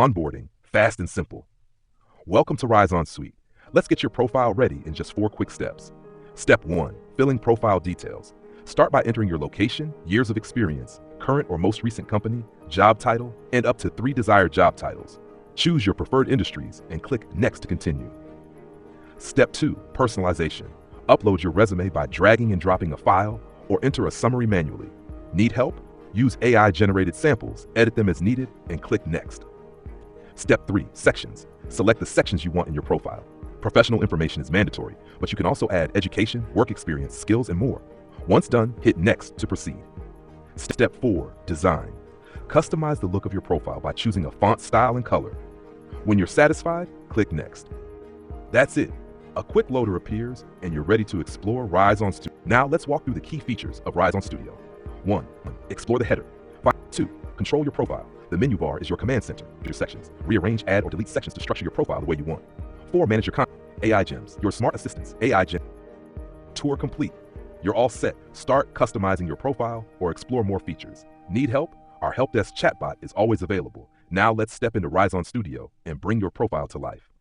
Onboarding, fast and simple. Welcome to RiseON Suite. Let's get your profile ready in just 4 quick steps. Step 1, filling profile details. Start by entering your location, years of experience, current or most recent company, job title, and up to 3 desired job titles. Choose your preferred industries and click Next to continue. Step 2, personalization. Upload your resume by dragging and dropping a file or enter a summary manually. Need help? Use AI-generated samples, edit them as needed, and click Next. Step 3, sections. Select the sections you want in your profile. Professional information is mandatory, but you can also add education, work experience, skills, and more. Once done, hit Next to proceed. Step 4, design. Customize the look of your profile by choosing a font style and color. When you're satisfied, click Next. That's it. A quick loader appears, and you're ready to explore RiseON Studio. Now let's walk through the key features of RiseON Studio. 1. Explore the header. 2. Control your profile. The menu bar is your command center. Your sections. Rearrange, add, or delete sections to structure your profile the way you want. 4. Manage your content. AI gems. Your smart assistants. AI gems. Tour complete. You're all set. Start customizing your profile or explore more features. Need help? Our help desk chatbot is always available. Now let's step into RiseON Studio and bring your profile to life.